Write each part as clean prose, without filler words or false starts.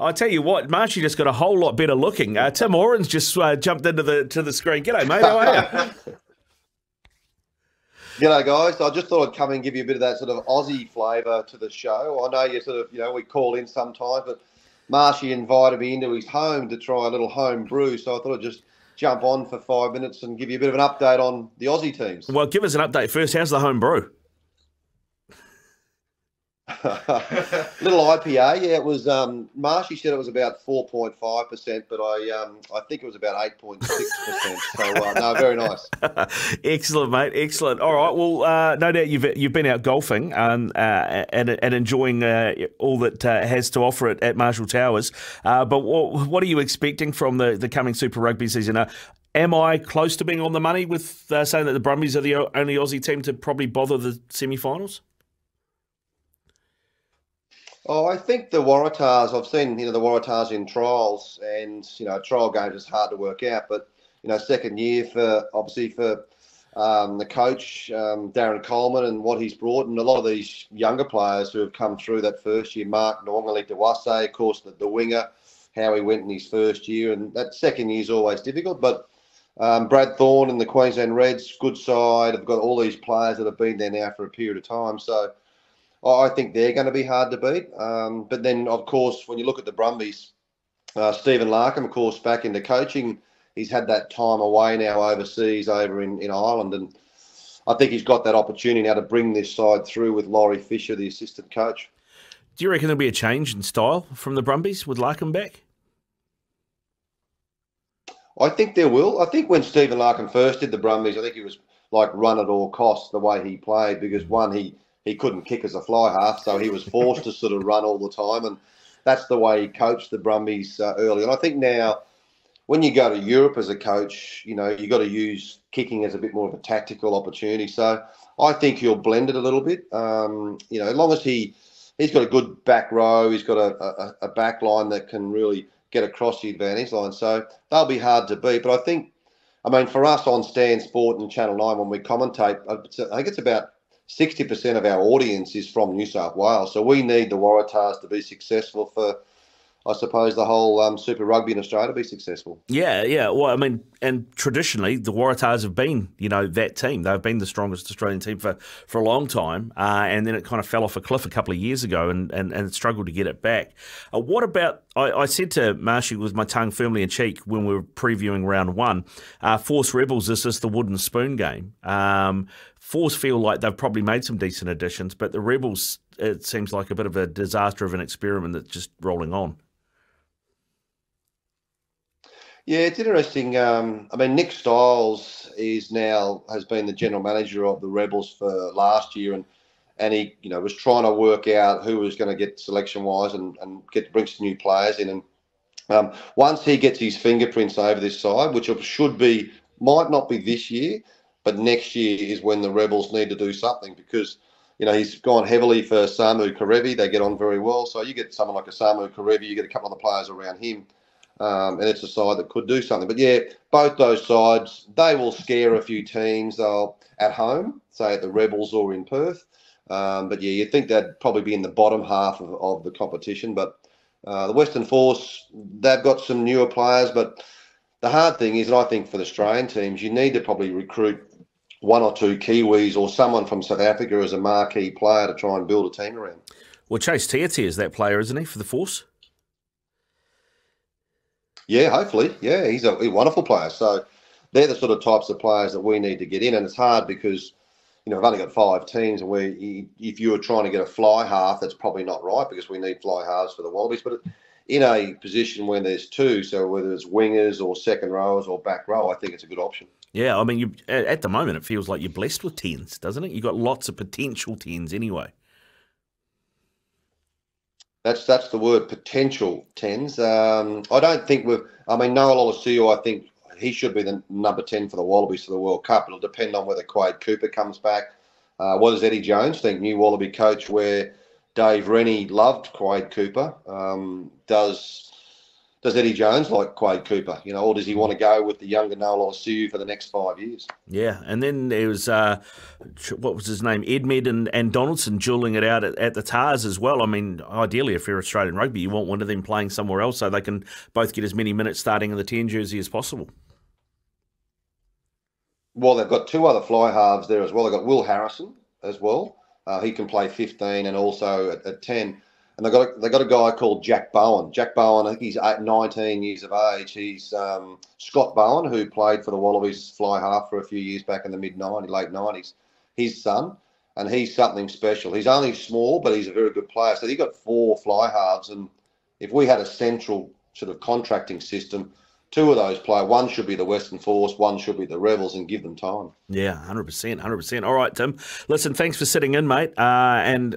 I tell you what, Marshy just got a whole lot better looking. Tim Horan's just jumped into the screen. G'day, mate. How are you? G'day, guys. I just thought I'd come and give you a bit of that sort of Aussie flavour to the show. I know you sort of, we call in sometimes, but Marshy invited me into his home to try a little home brew, so I thought I'd just jump on for 5 minutes and give you a bit of an update on the Aussie teams. Well, give us an update first. How's the home brew? Little IPA, yeah. It was Marshy said it was about 4.5%, but I think it was about 8.6%. So no, very nice. Excellent, mate. Excellent. All right. Well, no doubt you've been out golfing and enjoying all that has to offer at Marshall Towers. But what are you expecting from the coming Super Rugby season? Am I close to being on the money with saying that the Brumbies are the only Aussie team to probably bother the semi-finals? Oh, I think the Waratahs, I've seen, the Waratahs in trials, and, trial games is hard to work out, but, second year for the coach, Darren Coleman, and what he's brought, and a lot of these younger players who have come through that first year, Mark Nwangale-Dewase, of course, the winger, how he went in his first year, and that second year is always difficult, but Brad Thorne and the Queensland Reds, good side, have got all these players that have been there now for a period of time, so I think they're going to be hard to beat. But then, of course, when you look at the Brumbies, Stephen Larkham, of course, back into coaching, he's had that time away now overseas over in Ireland. And I think he's got that opportunity now to bring this side through with Laurie Fisher, the assistant coach. Do you reckon there'll be a change in style from the Brumbies with Larkham back? I think there will. I think when Stephen Larkham first did the Brumbies, I think he was like run at all costs the way he played because, one, he couldn't kick as a fly half, so he was forced to sort of run all the time, and that's the way he coached the Brumbies early. And I think now, when you go to Europe as a coach, you got to use kicking as a bit more of a tactical opportunity. So I think he'll blend it a little bit. As long as he's got a good back row, he's got a back line that can really get across the advantage line. So they'll be hard to beat. But I mean, for us on Stan Sport and Channel 9 when we commentate, I think it's about 60% of our audience is from New South Wales. So we need the Waratahs to be successful for, I suppose, the whole Super Rugby in Australia to be successful. Yeah. Well, I mean, and traditionally, the Waratahs have been, that team. They've been the strongest Australian team for a long time. And then it kind of fell off a cliff a couple of years ago and struggled to get it back. What about, I said to Marshy with my tongue firmly in cheek when we were previewing round one, Force Rebels, is this the wooden spoon game? Force feel like they've probably made some decent additions, but the Rebels, it seems like a bit of a disaster of an experiment that's just rolling on. Yeah, it's interesting. Nick Stiles has been the general manager of the Rebels for last year, and he was trying to work out who was going to get selection wise and bring some new players in. And once he gets his fingerprints over this side, which might not be this year, but next year is when the Rebels need to do something because, he's gone heavily for Samu Karevi. They get on very well. So you get someone like a Samu Karevi, you get a couple of the players around him, and it's a side that could do something. But, yeah, both those sides, they will scare a few teams at home, say at the Rebels or in Perth. But, yeah, you'd think they'd probably be in the bottom half of the competition. But the Western Force, they've got some newer players, but the hard thing is, and I think for the Australian teams, you need to probably recruit one or two Kiwis or someone from South Africa as a marquee player to try and build a team around. Well, Chase Tiatia is that player, isn't he, for the Force? Yeah, hopefully. Yeah, he's a wonderful player. So they're the sort of types of players that we need to get in. And it's hard because, we've only got 5 teams. And if you were trying to get a fly half, that's probably not right because we need fly halves for the Wallabies. But in a position where there's 2, so whether it's wingers or second rowers or back row, I think it's a good option. Yeah, I mean, at the moment, it feels like you're blessed with 10s, doesn't it? You've got lots of potential 10s anyway. That's the word, potential 10s. I don't think Noah Lolosio, I think he should be the number 10 for the Wallabies for the World Cup. It'll depend on whether Quade Cooper comes back. What does Eddie Jones think, new Wallaby coach, where Dave Rennie loved Quade Cooper? Does does Eddie Jones like Quade Cooper? You know, or does he want to go with the younger Noel Sue for the next 5 years? Yeah, and then there was, what was his name, Edmed and Donaldson dueling it out at the Tars as well. I mean, ideally, if you're Australian rugby, you want one of them playing somewhere else so they can both get as many minutes starting in the 10 jersey as possible. Well, they've got 2 other fly halves there as well. They've got Will Harrison as well. He can play 15 and also at 10. And they've got a guy called Jack Bowen. Jack Bowen, I think he's 19 years of age. He's Scott Bowen, who played for the Wallabies fly half for a few years back in the late 90s. His son, and he's something special. He's only small, but he's a very good player. So you've got 4 fly halves, and if we had a central sort of contracting system, 2 of those play. One should be the Western Force, one should be the Rebels, and give them time. Yeah, 100%. All right, Tim. Listen, thanks for sitting in, mate, and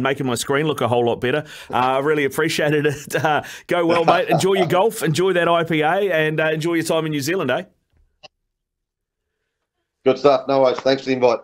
making my screen look a whole lot better. I really appreciated it. Go well, mate. Enjoy your golf, enjoy that IPA, and enjoy your time in New Zealand, eh? Good stuff. No worries. Thanks for the invite.